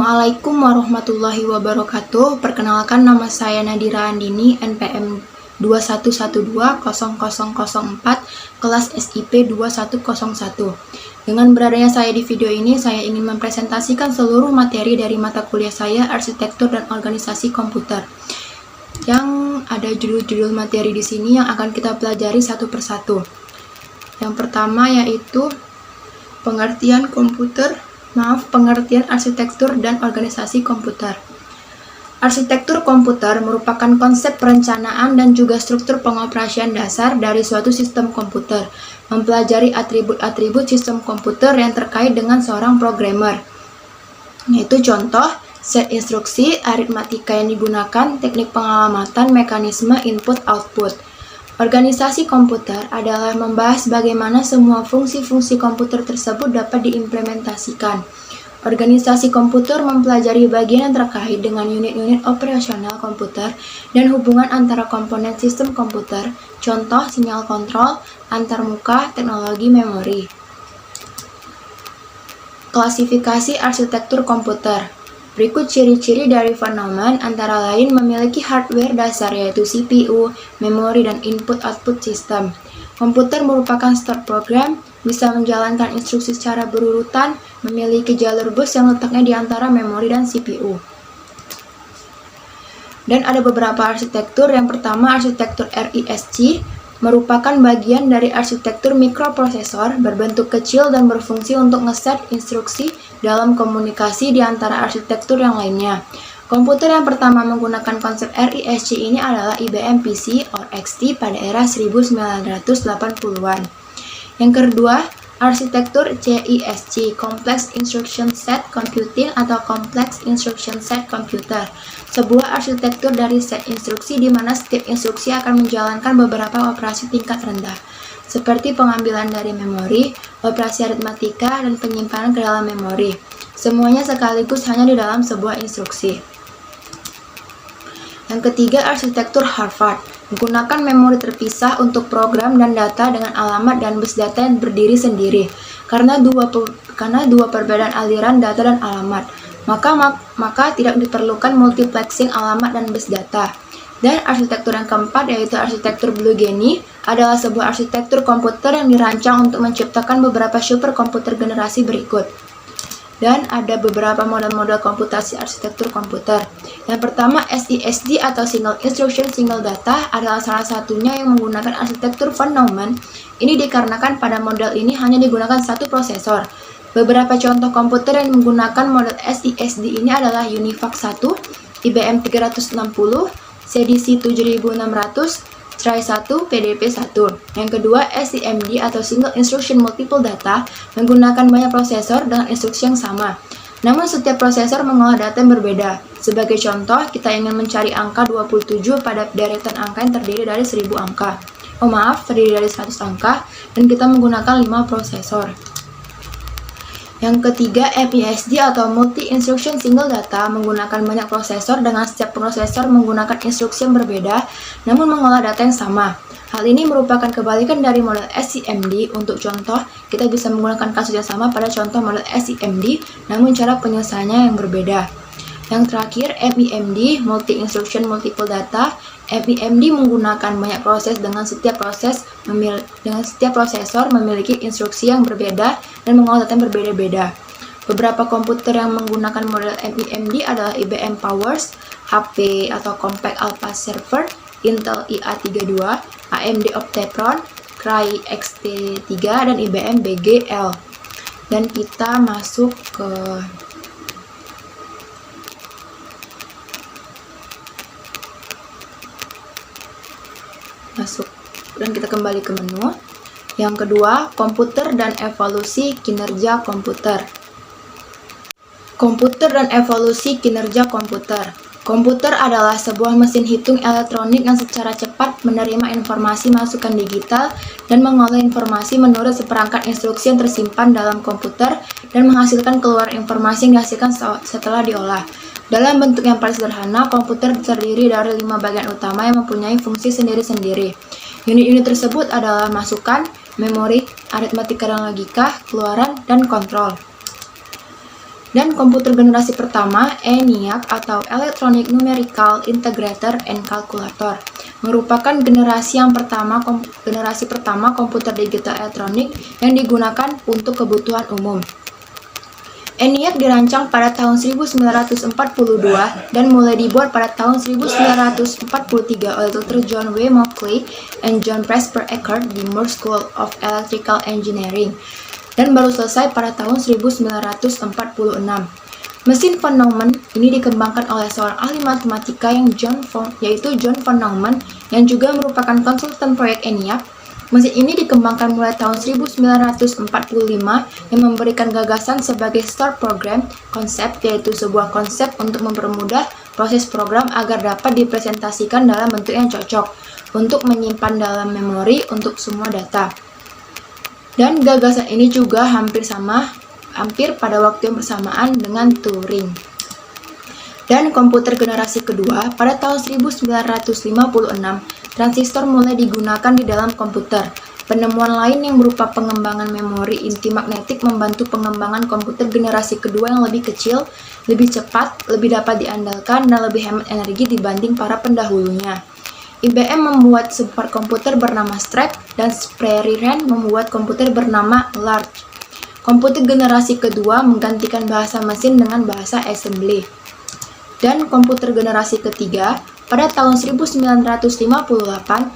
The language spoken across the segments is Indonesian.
Assalamualaikum warahmatullahi wabarakatuh. Perkenalkan, nama saya Nadira Andini, NPM 21120004, kelas SIP 2101. Dengan beradanya saya di video ini, saya ingin mempresentasikan seluruh materi dari mata kuliah saya, Arsitektur dan Organisasi Komputer. Yang ada judul-judul materi di sini yang akan kita pelajari satu persatu. Yang pertama yaitu pengertian arsitektur dan organisasi komputer. Arsitektur komputer merupakan konsep perencanaan dan juga struktur pengoperasian dasar dari suatu sistem komputer, mempelajari atribut-atribut sistem komputer yang terkait dengan seorang programmer, yaitu contoh, set instruksi, aritmatika yang digunakan, teknik pengalamatan, mekanisme input-output. Organisasi komputer adalah membahas bagaimana semua fungsi-fungsi komputer tersebut dapat diimplementasikan. Organisasi komputer mempelajari bagian yang terkait dengan unit-unit operasional komputer dan hubungan antara komponen sistem komputer, contoh sinyal kontrol, antarmuka, teknologi memori. Klasifikasi arsitektur komputer. Berikut ciri-ciri dari von Neumann antara lain memiliki hardware dasar yaitu CPU, memori, dan input-output sistem. Komputer merupakan start program, bisa menjalankan instruksi secara berurutan, memiliki jalur bus yang letaknya di antara memori dan CPU. Dan ada beberapa arsitektur. Yang pertama, arsitektur RISC merupakan bagian dari arsitektur mikroprosesor berbentuk kecil dan berfungsi untuk ngeset instruksi dalam komunikasi di antara arsitektur yang lainnya. Komputer yang pertama menggunakan konsep RISC ini adalah IBM PC or XT pada era 1980-an. Yang kedua, arsitektur CISC, Complex Instruction Set Computing atau Complex Instruction Set Computer, sebuah arsitektur dari set instruksi di mana setiap instruksi akan menjalankan beberapa operasi tingkat rendah, seperti pengambilan dari memori, operasi aritmatika, dan penyimpanan ke dalam memori. Semuanya sekaligus hanya di dalam sebuah instruksi. Yang ketiga, arsitektur Harvard, menggunakan memori terpisah untuk program dan data dengan alamat dan bus data yang berdiri sendiri. Karena dua perbedaan aliran data dan alamat, maka tidak diperlukan multiplexing alamat dan bus data. Dan arsitektur yang keempat yaitu arsitektur Blue Gene adalah sebuah arsitektur komputer yang dirancang untuk menciptakan beberapa superkomputer generasi berikut. Dan ada beberapa model-model komputasi arsitektur komputer. Yang pertama, SISD atau Single Instruction Single Data adalah salah satunya yang menggunakan arsitektur von Neumann. Ini dikarenakan pada model ini hanya digunakan satu prosesor. Beberapa contoh komputer yang menggunakan model SISD ini adalah UNIVAC 1, IBM 360, CDC 7600, Try 1, PDP 1. Yang kedua, SIMD atau Single Instruction Multiple Data menggunakan banyak prosesor dengan instruksi yang sama. Namun setiap prosesor mengolah data yang berbeda. Sebagai contoh, kita ingin mencari angka 27 pada deretan angka yang terdiri dari 1000 angka. Terdiri dari 100 angka, dan kita menggunakan 5 prosesor. Yang ketiga, MISD atau Multi Instruction Single Data menggunakan banyak prosesor dengan setiap prosesor menggunakan instruksi yang berbeda namun mengolah data yang sama. Hal ini merupakan kebalikan dari model SIMD. Untuk contoh, kita bisa menggunakan kasus yang sama pada contoh model SIMD namun cara penyelesaiannya yang berbeda. Yang terakhir, MIMD, Multi Instruction Multiple Data. MIMD menggunakan banyak proses dengan setiap prosesor memiliki instruksi yang berbeda dan mengolah data yang berbeda-beda. Beberapa komputer yang menggunakan model MIMD adalah IBM Powers, HP atau Compaq Alpha Server, Intel IA32, AMD Optron, Cray XT3, dan IBM BGL. Dan kita masuk dan kita kembali ke menu. Yang kedua, komputer dan evolusi kinerja komputer. Komputer dan evolusi kinerja komputer. Komputer adalah sebuah mesin hitung elektronik yang secara cepat menerima informasi masukan digital dan mengolah informasi menurut seperangkat instruksi yang tersimpan dalam komputer dan menghasilkan keluar informasi yang dihasilkan setelah diolah. Dalam bentuk yang paling sederhana, komputer terdiri dari 5 bagian utama yang mempunyai fungsi sendiri-sendiri. Unit-unit tersebut adalah masukan, memori, aritmatika dan logika, keluaran, dan kontrol. Dan komputer generasi pertama, ENIAC atau Electronic Numerical Integrator and Calculator, merupakan generasi pertama komputer digital elektronik yang digunakan untuk kebutuhan umum. ENIAC dirancang pada tahun 1942 dan mulai dibuat pada tahun 1943 oleh Dr. John W. Mauchly and John Presper Eckert di Moore School of Electrical Engineering, dan baru selesai pada tahun 1946. Mesin von Neumann ini dikembangkan oleh seorang ahli matematika yaitu John von Neumann, yang juga merupakan konsultan proyek ENIAC. Mesin ini dikembangkan mulai tahun 1945 yang memberikan gagasan sebagai store program konsep, yaitu sebuah konsep untuk mempermudah proses program agar dapat dipresentasikan dalam bentuk yang cocok untuk menyimpan dalam memori untuk semua data. Dan gagasan ini juga hampir pada waktu yang bersamaan dengan Turing. Dan komputer generasi kedua, pada tahun 1956, transistor mulai digunakan di dalam komputer. Penemuan lain yang berupa pengembangan memori inti magnetik membantu pengembangan komputer generasi kedua yang lebih kecil, lebih cepat, lebih dapat diandalkan, dan lebih hemat energi dibanding para pendahulunya. IBM membuat sebuah komputer bernama Strap, dan Prairie Ran membuat komputer bernama Large. Komputer generasi kedua menggantikan bahasa mesin dengan bahasa assembly. Dan komputer generasi ketiga, pada tahun 1958,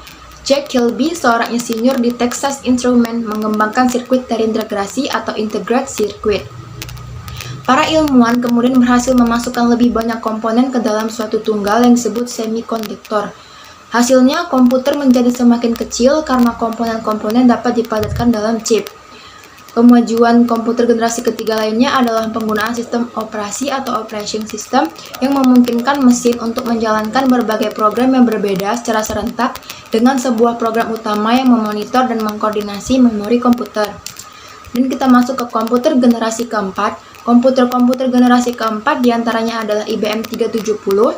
Jack Kilby, seorang insinyur di Texas Instruments, mengembangkan sirkuit terintegrasi atau integrated circuit. Para ilmuwan kemudian berhasil memasukkan lebih banyak komponen ke dalam suatu tunggal yang disebut semikonduktor. Hasilnya, komputer menjadi semakin kecil karena komponen-komponen dapat dipadatkan dalam chip. Kemajuan komputer generasi ketiga lainnya adalah penggunaan sistem operasi atau operating system yang memungkinkan mesin untuk menjalankan berbagai program yang berbeda secara serentak dengan sebuah program utama yang memonitor dan mengkoordinasi memori komputer. Dan kita masuk ke komputer generasi keempat. Komputer-komputer generasi keempat diantaranya adalah IBM 370,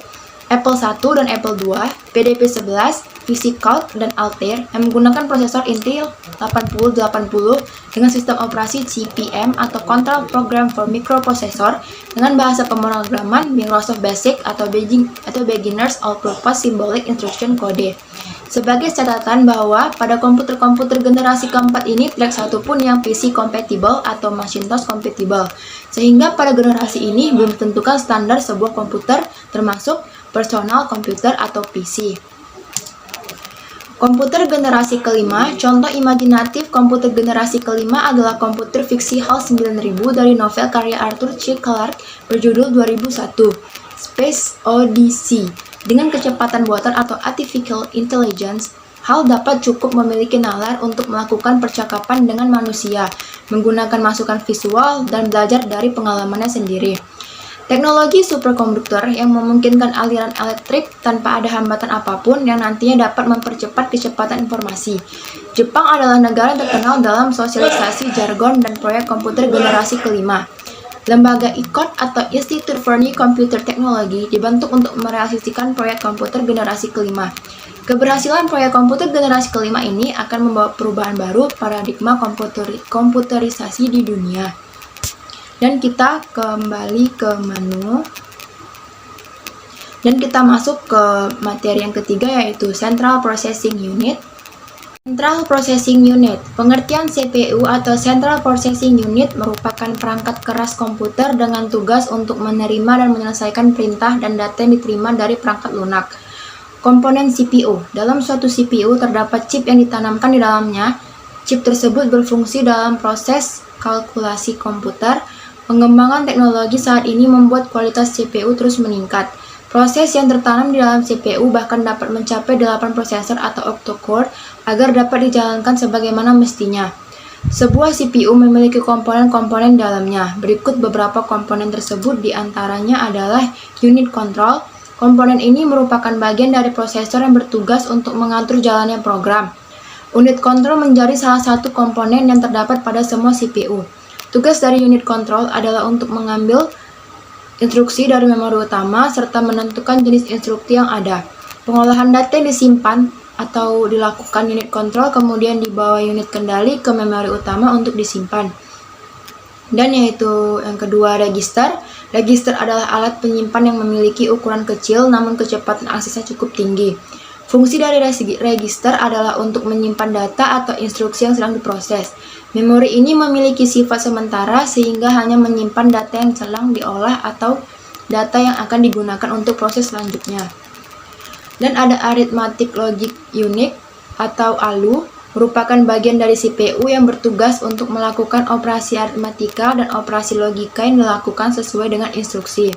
Apple I dan Apple II, PDP-11, VisiCalc, dan Altair yang menggunakan prosesor Intel 8080 dengan sistem operasi CP/M atau Control Program for Microprocessor dengan bahasa pemrograman Microsoft Basic atau Beginner's All-Purpose Symbolic Instruction Code. Sebagai catatan bahwa pada komputer-komputer generasi keempat ini tidak satu pun yang PC compatible atau Macintosh compatible, sehingga pada generasi ini belum ditentukan standar sebuah komputer termasuk personal computer atau PC. Komputer generasi kelima, contoh imajinatif komputer generasi kelima adalah komputer fiksi HAL 9000 dari novel karya Arthur C. Clarke berjudul 2001, Space Odyssey. Dengan kecepatan buatan atau artificial intelligence, HAL dapat cukup memiliki nalar untuk melakukan percakapan dengan manusia, menggunakan masukan visual, dan belajar dari pengalamannya sendiri. Teknologi superkonduktor yang memungkinkan aliran elektrik tanpa ada hambatan apapun yang nantinya dapat mempercepat kecepatan informasi. Jepang adalah negara yang terkenal dalam sosialisasi jargon dan proyek komputer generasi kelima. Lembaga ICOT atau Institute for New Computer Technology dibentuk untuk merealisasikan proyek komputer generasi kelima. Keberhasilan proyek komputer generasi kelima ini akan membawa perubahan baru paradigma komputerisasi di dunia. Dan kita kembali ke menu. Dan kita masuk ke materi yang ketiga, yaitu Central Processing Unit. Central Processing Unit. Pengertian CPU atau Central Processing Unit merupakan perangkat keras komputer dengan tugas untuk menerima dan menyelesaikan perintah dan data yang diterima dari perangkat lunak. Komponen CPU. Dalam suatu CPU terdapat chip yang ditanamkan di dalamnya. Chip tersebut berfungsi dalam proses kalkulasi komputer. Pengembangan teknologi saat ini membuat kualitas CPU terus meningkat. Proses yang tertanam di dalam CPU bahkan dapat mencapai 8 prosesor atau octa-core agar dapat dijalankan sebagaimana mestinya. Sebuah CPU memiliki komponen-komponen dalamnya. Berikut beberapa komponen tersebut, diantaranya adalah unit control. Komponen ini merupakan bagian dari prosesor yang bertugas untuk mengatur jalannya program. Unit control menjadi salah satu komponen yang terdapat pada semua CPU. Tugas dari unit control adalah untuk mengambil instruksi dari memori utama serta menentukan jenis instruksi yang ada. Pengolahan data yang disimpan atau dilakukan unit control kemudian dibawa unit kendali ke memori utama untuk disimpan. Dan yaitu yang kedua, register. Register adalah alat penyimpan yang memiliki ukuran kecil namun kecepatan aksesnya cukup tinggi. Fungsi dari register adalah untuk menyimpan data atau instruksi yang sedang diproses. Memori ini memiliki sifat sementara sehingga hanya menyimpan data yang sedang diolah atau data yang akan digunakan untuk proses selanjutnya. Dan ada Arithmetic Logic Unit atau ALU, merupakan bagian dari CPU yang bertugas untuk melakukan operasi aritmatika dan operasi logika yang dilakukan sesuai dengan instruksi.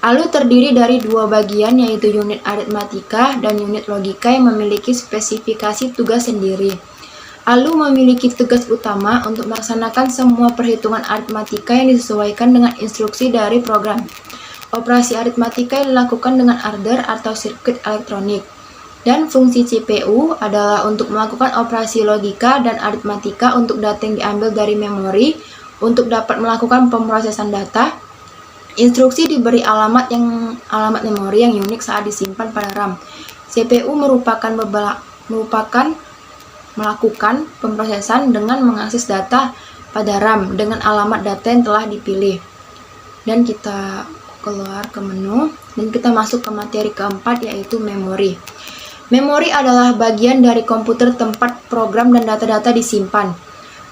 ALU terdiri dari dua bagian, yaitu unit aritmatika dan unit logika yang memiliki spesifikasi tugas sendiri. ALU memiliki tugas utama untuk melaksanakan semua perhitungan aritmatika yang disesuaikan dengan instruksi dari program. Operasi aritmatika yang dilakukan dengan adder atau sirkuit elektronik. Dan fungsi CPU adalah untuk melakukan operasi logika dan aritmatika untuk data yang diambil dari memori untuk dapat melakukan pemrosesan data. Instruksi diberi alamat memori yang unik saat disimpan pada RAM. CPU melakukan pemrosesan dengan mengakses data pada RAM dengan alamat data yang telah dipilih. Dan kita keluar ke menu dan kita masuk ke materi keempat, yaitu memori. Memori adalah bagian dari komputer tempat program dan data-data disimpan.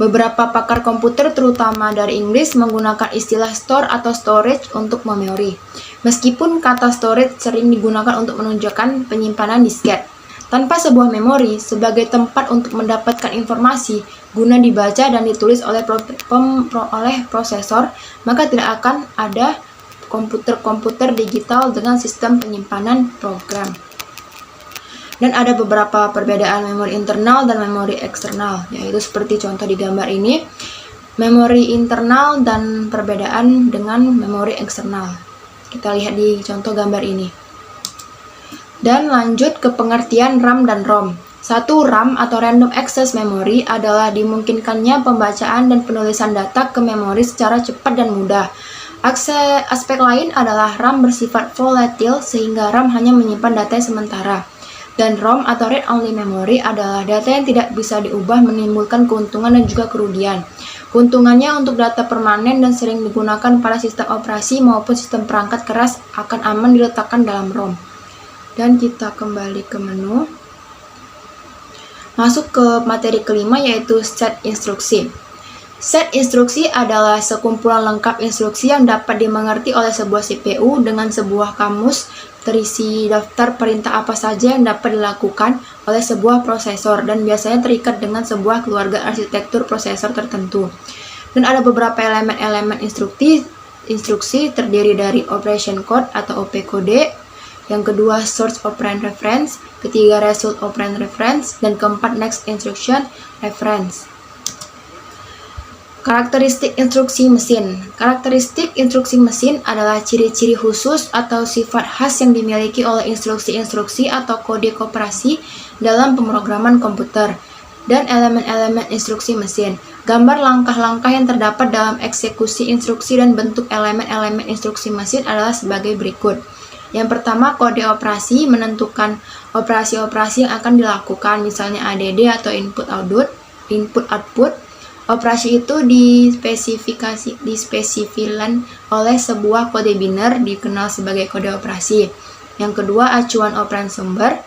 Beberapa pakar komputer, terutama dari Inggris, menggunakan istilah store atau storage untuk memori. Meskipun kata storage sering digunakan untuk menunjukkan penyimpanan disket. Tanpa sebuah memori sebagai tempat untuk mendapatkan informasi guna dibaca dan ditulis oleh prosesor, maka tidak akan ada komputer-komputer digital dengan sistem penyimpanan program. Dan ada beberapa perbedaan memori internal dan memori eksternal, yaitu seperti contoh di gambar ini, memori internal dan perbedaan dengan memori eksternal. Kita lihat di contoh gambar ini. Dan lanjut ke pengertian RAM dan ROM. Satu, RAM atau Random Access Memory adalah dimungkinkannya pembacaan dan penulisan data ke memori secara cepat dan mudah. Aspek lain adalah RAM bersifat volatile sehingga RAM hanya menyimpan data yang sementara. Dan ROM atau Read Only Memory adalah data yang tidak bisa diubah, menimbulkan keuntungan dan juga kerugian. Keuntungannya untuk data permanen dan sering digunakan pada sistem operasi maupun sistem perangkat keras akan aman diletakkan dalam ROM. Dan kita kembali ke menu. Masuk ke materi kelima, yaitu set instruksi. Set instruksi adalah sekumpulan lengkap instruksi yang dapat dimengerti oleh sebuah CPU dengan sebuah kamus terisi daftar perintah apa saja yang dapat dilakukan oleh sebuah prosesor dan biasanya terikat dengan sebuah keluarga arsitektur prosesor tertentu. Dan ada beberapa elemen-elemen instruksi terdiri dari operation code atau opcode, yang kedua source operand reference, ketiga result operand reference, dan keempat next instruction reference. Karakteristik instruksi mesin. Karakteristik instruksi mesin adalah ciri-ciri khusus atau sifat khas yang dimiliki oleh instruksi-instruksi atau kode operasi dalam pemrograman komputer dan elemen-elemen instruksi mesin. Gambar langkah-langkah yang terdapat dalam eksekusi instruksi dan bentuk elemen-elemen instruksi mesin adalah sebagai berikut. Yang pertama, kode operasi menentukan operasi-operasi yang akan dilakukan, misalnya ADD atau input-output. Operasi itu dispesifikan oleh sebuah kode biner dikenal sebagai kode operasi. Yang kedua, acuan operan sumber.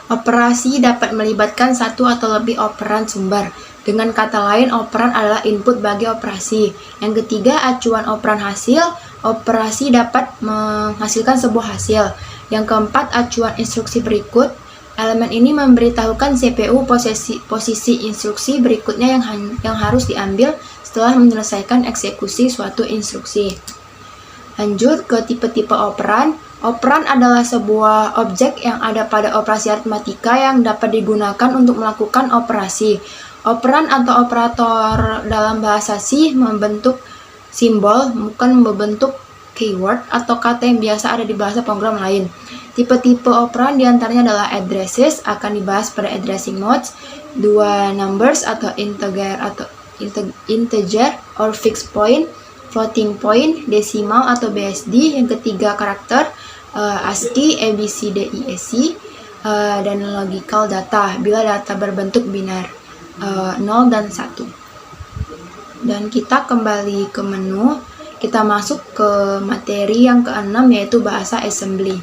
Operasi dapat melibatkan satu atau lebih operan sumber. Dengan kata lain, operan adalah input bagi operasi. Yang ketiga, acuan operan hasil. Operasi dapat menghasilkan sebuah hasil. Yang keempat, acuan instruksi berikut. Elemen ini memberitahukan CPU posisi instruksi berikutnya yang harus diambil setelah menyelesaikan eksekusi suatu instruksi. Lanjut ke tipe-tipe operan. Operan adalah sebuah objek yang ada pada operasi aritmatika yang dapat digunakan untuk melakukan operasi. Operan atau operator dalam bahasa C membentuk simbol, bukan membentuk keyword atau kata yang biasa ada di bahasa program lain. Tipe-tipe operan diantaranya adalah addresses, akan dibahas pada addressing modes, dua numbers atau integer or fixed point, floating point, decimal atau BSD, yang ketiga karakter, ASCII, ABCD, ESC, dan logical data bila data berbentuk binar 0 dan 1. Dan kita kembali ke menu, kita masuk ke materi yang keenam, yaitu bahasa assembly.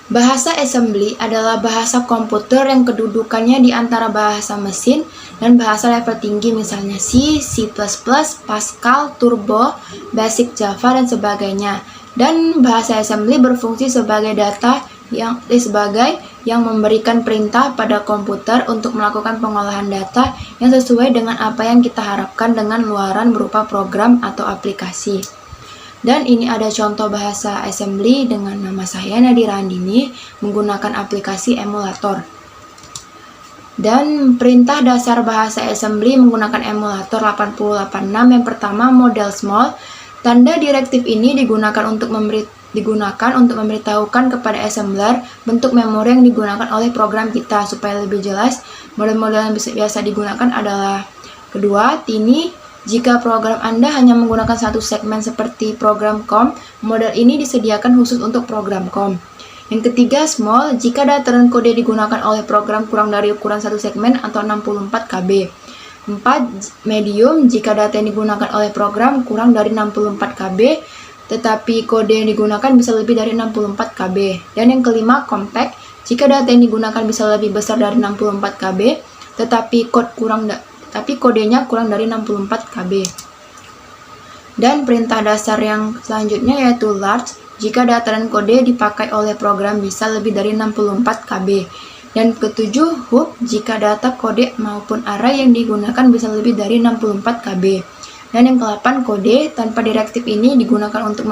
Bahasa assembly adalah bahasa komputer yang kedudukannya di antara bahasa mesin dan bahasa level tinggi, misalnya C, C++, Pascal, Turbo, Basic Java, dan sebagainya. Dan bahasa assembly berfungsi sebagai yang memberikan perintah pada komputer untuk melakukan pengolahan data yang sesuai dengan apa yang kita harapkan dengan luaran berupa program atau aplikasi. Dan ini ada contoh bahasa assembly dengan nama saya Nadira Andini menggunakan aplikasi emulator. Dan perintah dasar bahasa assembly menggunakan emulator 8086 yang pertama model small. Tanda direktif ini digunakan untuk memberitahukan kepada assembler bentuk memori yang digunakan oleh program kita. Supaya lebih jelas, model-model yang biasa digunakan adalah kedua, tiny. Jika program Anda hanya menggunakan satu segmen seperti program COM, model ini disediakan khusus untuk program COM. Yang ketiga, small. Jika data dan kode digunakan oleh program kurang dari ukuran satu segmen atau 64 KB. 4. Medium. Jika data yang digunakan oleh program kurang dari 64 KB, tetapi kode yang digunakan bisa lebih dari 64 KB. Dan yang kelima, compact. Jika data yang digunakan bisa lebih besar dari 64 KB, tetapi kodenya kurang dari 64 KB. Dan perintah dasar yang selanjutnya yaitu large. Jika data dan kode dipakai oleh program bisa lebih dari 64 KB. Dan ketujuh, hook. Jika data, kode, maupun array yang digunakan bisa lebih dari 64 KB. Dan yang ke-8, kode. Tanpa direktif ini digunakan untuk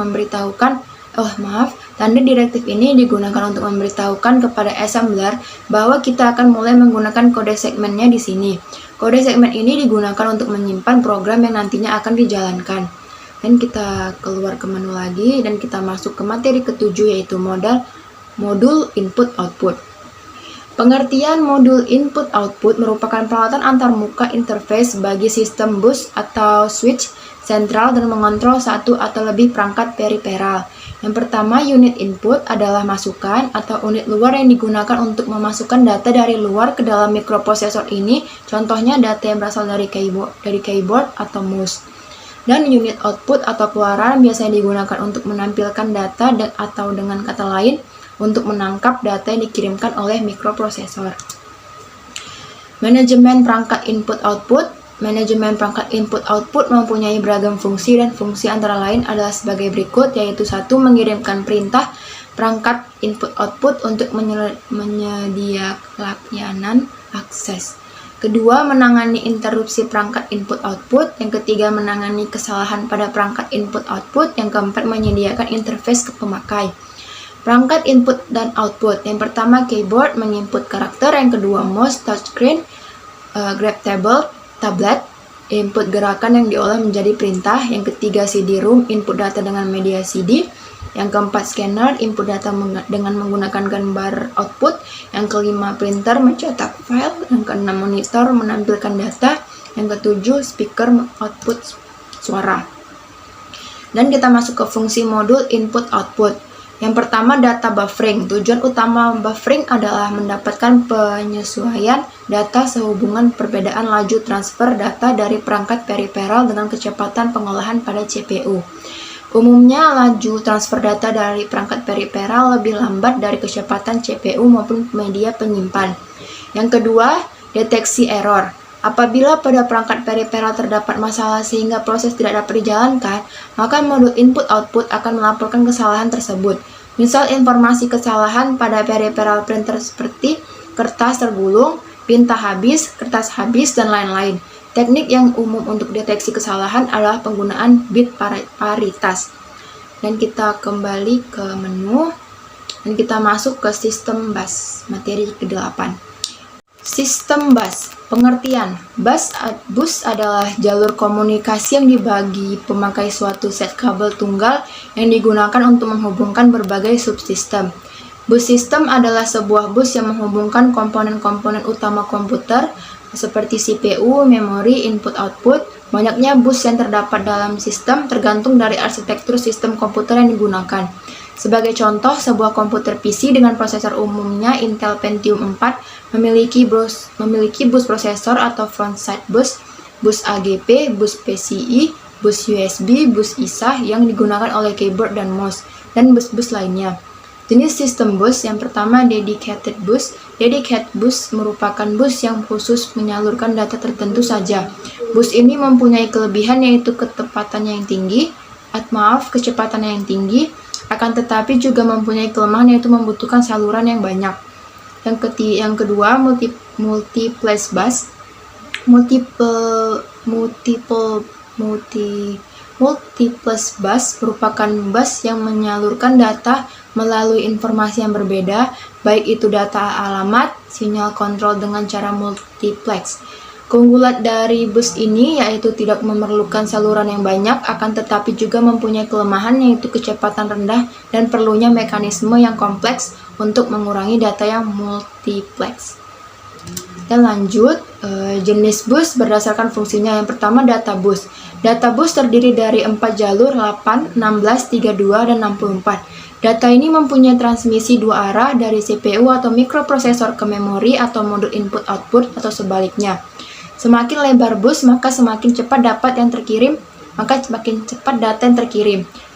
tanda direktif ini digunakan untuk memberitahukan kepada assembler bahwa kita akan mulai menggunakan kode segmennya di sini. Kode segmen ini digunakan untuk menyimpan program yang nantinya akan dijalankan. Dan kita keluar ke menu lagi dan kita masuk ke materi ketujuh, yaitu modul input-output. Pengertian modul input-output merupakan peralatan antarmuka interface bagi sistem bus atau switch sentral dan mengontrol satu atau lebih perangkat periferal. Yang pertama, unit input adalah masukan atau unit luar yang digunakan untuk memasukkan data dari luar ke dalam mikroprosesor ini, contohnya data yang berasal dari keyboard atau mouse. Dan unit output atau keluaran biasanya digunakan untuk menampilkan data atau dengan kata lain, untuk menangkap data yang dikirimkan oleh mikroprosesor. Manajemen perangkat input-output. Manajemen perangkat input-output mempunyai beragam fungsi dan fungsi antara lain adalah sebagai berikut, yaitu 1. Mengirimkan perintah perangkat input-output untuk menyediakan layanan akses. 2. Menangani interupsi perangkat input-output. Yang ketiga, menangani kesalahan pada perangkat input-output. Yang keempat, menyediakan interface ke pemakai. Perangkat input dan output. Yang pertama, keyboard menginput karakter. Yang kedua, mouse, touchscreen, grab table, tablet, input gerakan yang diolah menjadi perintah. Yang ketiga, CD-ROM, input data dengan media CD. Yang keempat, scanner, input data dengan menggunakan gambar output. Yang kelima, printer, mencetak file. Yang keenam, monitor, menampilkan data. Yang ketujuh, speaker, output suara. Dan kita masuk ke fungsi modul input-output. Yang pertama, data buffering. Tujuan utama buffering adalah mendapatkan penyesuaian data sehubungan perbedaan laju transfer data dari perangkat periferal dengan kecepatan pengolahan pada CPU. Umumnya, laju transfer data dari perangkat periferal lebih lambat dari kecepatan CPU maupun media penyimpan. Yang kedua, deteksi error. Apabila pada perangkat periferal terdapat masalah sehingga proses tidak dapat dijalankan, maka modul input-output akan melaporkan kesalahan tersebut. Misal informasi kesalahan pada periferal printer seperti kertas tergulung, tinta habis, kertas habis, dan lain-lain. Teknik yang umum untuk deteksi kesalahan adalah penggunaan bit paritas. Dan kita kembali ke menu, dan kita masuk ke sistem bus, materi ke-8. Sistem bus. Pengertian. Bus adalah jalur komunikasi yang dibagi pemakai suatu set kabel tunggal yang digunakan untuk menghubungkan berbagai subsistem. Bus system adalah sebuah bus yang menghubungkan komponen-komponen utama komputer seperti CPU, memori, input-output. Banyaknya bus yang terdapat dalam sistem tergantung dari arsitektur sistem komputer yang digunakan. Sebagai contoh, sebuah komputer PC dengan prosesor umumnya Intel Pentium 4 memiliki bus prosesor atau frontside bus bus AGP, bus PCI, bus USB, bus ISA yang digunakan oleh keyboard dan mouse, dan bus-bus lainnya. Jenis sistem bus yang pertama dedicated bus. Dedicated bus merupakan bus yang khusus menyalurkan data tertentu saja. Bus ini mempunyai kelebihan yaitu kecepatannya yang tinggi, kecepatannya yang tinggi, akan tetapi juga mempunyai kelemahan yaitu membutuhkan saluran yang banyak. Yang kedua, multiplex bus. Multiplex bus merupakan bus yang menyalurkan data melalui informasi yang berbeda, baik itu data alamat, sinyal kontrol dengan cara multiplex. Keunggulan dari bus ini yaitu tidak memerlukan saluran yang banyak, akan tetapi juga mempunyai kelemahan yaitu kecepatan rendah dan perlunya mekanisme yang kompleks untuk mengurangi data yang multiplex. Dan lanjut, jenis bus berdasarkan fungsinya. Yang pertama, data bus. Data bus terdiri dari 4 jalur 8, 16, 32, dan 64. Data ini mempunyai transmisi dua arah dari CPU atau mikroprosesor ke memori atau modul input-output atau sebaliknya. Semakin lebar bus, maka semakin cepat data yang terkirim.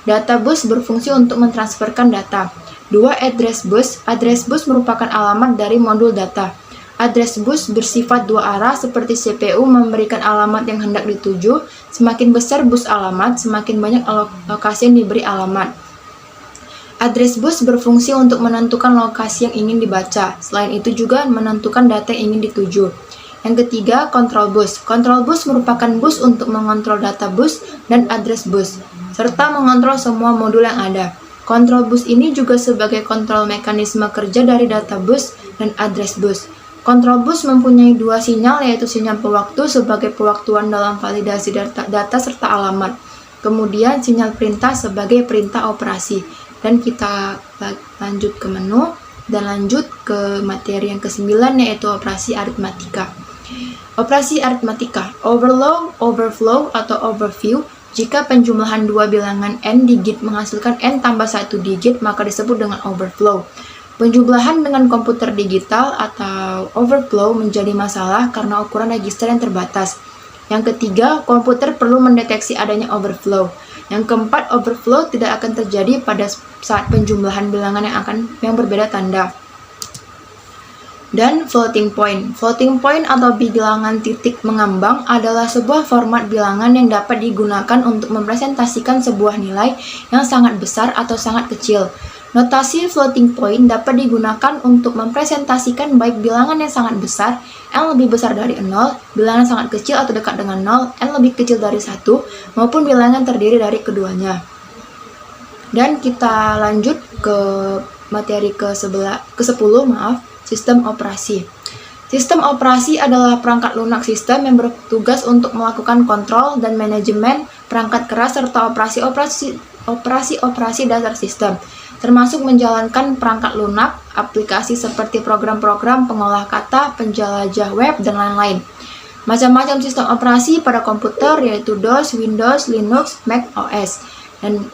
Data bus berfungsi untuk mentransferkan data. 2. Address bus. Address bus merupakan alamat dari modul data. Address bus bersifat dua arah seperti CPU memberikan alamat yang hendak dituju. Semakin besar bus alamat, semakin banyak lokasi yang diberi alamat. Address bus berfungsi untuk menentukan lokasi yang ingin dibaca. Selain itu juga menentukan data yang ingin dituju. Yang ketiga, control bus. Control bus merupakan bus untuk mengontrol data bus dan address bus, serta mengontrol semua modul yang ada. Control bus ini juga sebagai kontrol mekanisme kerja dari data bus dan address bus. Control bus mempunyai dua sinyal, yaitu sinyal pewaktu sebagai pewaktuan dalam validasi data serta alamat. Kemudian sinyal perintah sebagai perintah operasi. Dan kita lanjut ke menu dan lanjut ke materi yang ke-9 yaitu operasi aritmatika. Operasi aritmatika, overflow atau overview. Jika penjumlahan dua bilangan n digit menghasilkan n tambah 1 digit, maka disebut dengan overflow. Penjumlahan dengan komputer digital atau overflow menjadi masalah karena ukuran register yang terbatas. Yang ketiga, komputer perlu mendeteksi adanya overflow. Yang keempat, overflow tidak akan terjadi pada saat penjumlahan bilangan yang berbeda tanda. Dan floating point. Floating point atau bilangan titik mengambang adalah sebuah format bilangan yang dapat digunakan untuk mempresentasikan sebuah nilai yang sangat besar atau sangat kecil. Notasi floating point dapat digunakan untuk mempresentasikan baik bilangan yang sangat besar, n lebih besar dari 0, bilangan sangat kecil atau dekat dengan 0, n lebih kecil dari 1, maupun bilangan terdiri dari keduanya. Dan kita lanjut ke materi ke-10, sistem operasi. Sistem operasi adalah perangkat lunak sistem yang bertugas untuk melakukan kontrol dan manajemen perangkat keras serta operasi dasar sistem, termasuk menjalankan perangkat lunak, aplikasi seperti program-program pengolah kata, penjelajah web, dan lain-lain. Macam-macam sistem operasi pada komputer yaitu DOS, Windows, Linux, Mac OS,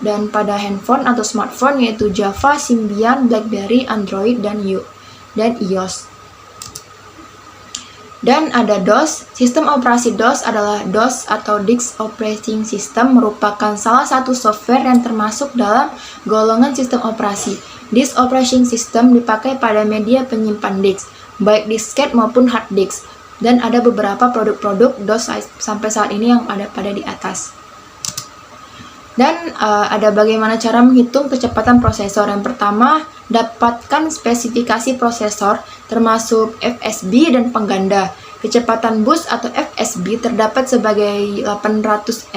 dan pada handphone atau smartphone yaitu Java, Symbian, BlackBerry, Android, dan iOS. Dan ada DOS. Sistem operasi DOS adalah DOS atau Disk Operating System, merupakan salah satu software yang termasuk dalam golongan sistem operasi. Disk Operating System dipakai pada media penyimpan disk, baik disket maupun hard disk. Dan ada beberapa produk-produk DOS sampai saat ini yang ada pada di atas. Dan ada bagaimana cara menghitung kecepatan prosesor. Yang pertama, dapatkan spesifikasi prosesor termasuk FSB dan pengganda. Kecepatan bus atau FSB terdapat sebagai 800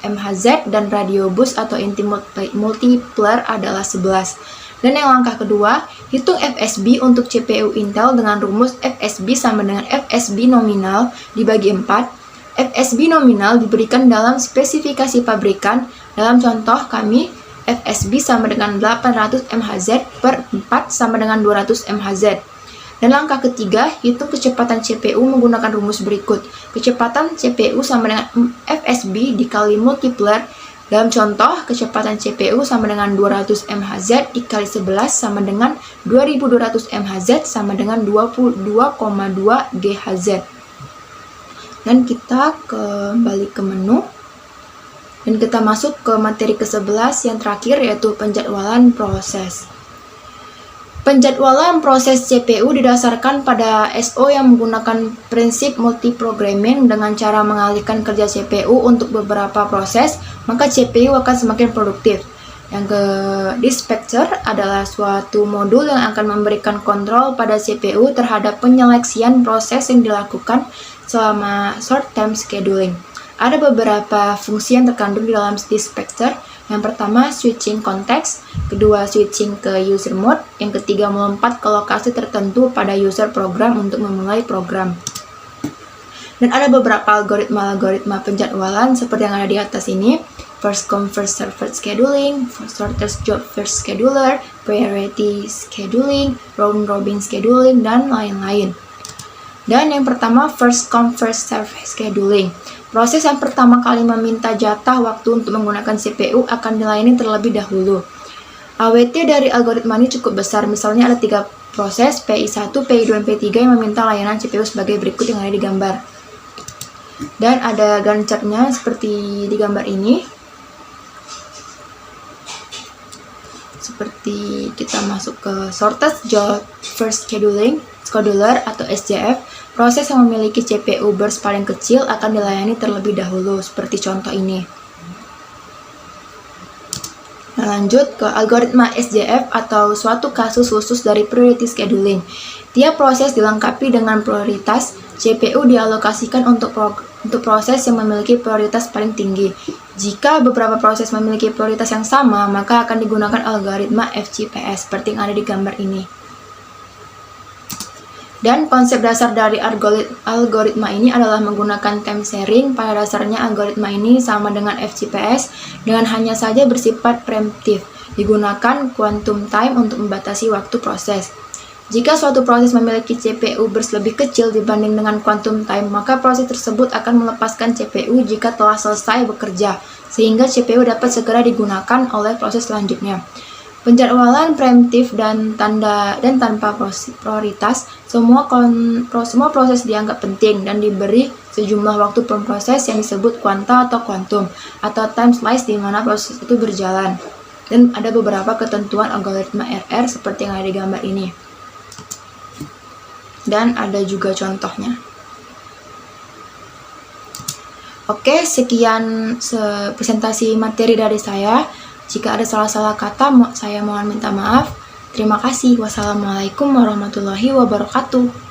MHz dan radio bus atau inti multiplier adalah 11. Dan yang langkah kedua, hitung FSB untuk CPU Intel dengan rumus FSB sama dengan FSB nominal dibagi 4. FSB nominal diberikan dalam spesifikasi pabrikan. Dalam contoh kami, FSB sama dengan 800 MHz per 4 sama dengan 200 MHz. Dan langkah ketiga, hitung kecepatan CPU menggunakan rumus berikut. Kecepatan CPU sama dengan FSB dikali multiplier. Dalam contoh, kecepatan CPU sama dengan 200 MHz dikali 11 sama dengan 2200 MHz sama dengan 22,2 GHz. Dan kita kembali ke menu. Dan kita masuk ke materi ke-11 yang terakhir, yaitu penjadwalan proses. Penjadwalan proses CPU didasarkan pada SO yang menggunakan prinsip multiprogramming. Dengan cara mengalihkan kerja CPU untuk beberapa proses, maka CPU akan semakin produktif. Yang ke dispatcher adalah suatu modul yang akan memberikan kontrol pada CPU terhadap penyeleksian proses yang dilakukan selama short term scheduling. Ada beberapa fungsi yang terkandung di dalam dispatcher. Yang pertama, switching konteks, kedua, switching ke user mode, yang ketiga, melompat ke lokasi tertentu pada user program untuk memulai program. Dan ada beberapa algoritma penjadwalan seperti yang ada di atas ini: first come first served scheduling, shortest job first scheduler, priority scheduling, round robin scheduling, dan lain-lain. Dan yang pertama, first come first served scheduling. Proses yang pertama kali meminta jatah waktu untuk menggunakan CPU akan dilayani terlebih dahulu. AWT dari algoritma ini cukup besar, misalnya ada 3 proses, PI1, PI2, dan PI3 yang meminta layanan CPU sebagai berikut yang ada di gambar. Dan ada Gantt chart-nya seperti di gambar ini. Seperti kita masuk ke shortest job first scheduler atau SJF. Proses yang memiliki CPU burst paling kecil akan dilayani terlebih dahulu, seperti contoh ini. Nah, lanjut ke algoritma SJF atau suatu kasus khusus dari priority scheduling. Tiap proses dilengkapi dengan prioritas. CPU dialokasikan untuk proses yang memiliki prioritas paling tinggi. Jika beberapa proses memiliki prioritas yang sama, maka akan digunakan algoritma FCPS seperti yang ada di gambar ini. Dan konsep dasar dari algoritma ini adalah menggunakan time sharing. Pada dasarnya algoritma ini sama dengan FCPS dengan hanya saja bersifat preemptif. Digunakan quantum time untuk membatasi waktu proses. Jika suatu proses memiliki CPU burst lebih kecil dibanding dengan quantum time, maka proses tersebut akan melepaskan CPU jika telah selesai bekerja, sehingga CPU dapat segera digunakan oleh proses selanjutnya. Penjadwalan preemptif dan tanpa prioritas, semua proses dianggap penting dan diberi sejumlah waktu per proses yang disebut kuanta atau quantum, atau time slice di mana proses itu berjalan. Dan ada beberapa ketentuan algoritma RR seperti yang ada di gambar ini. Dan ada juga contohnya. Oke, sekian presentasi materi dari saya. Jika ada salah-salah kata, saya mohon minta maaf. Terima kasih. Wassalamualaikum warahmatullahi wabarakatuh.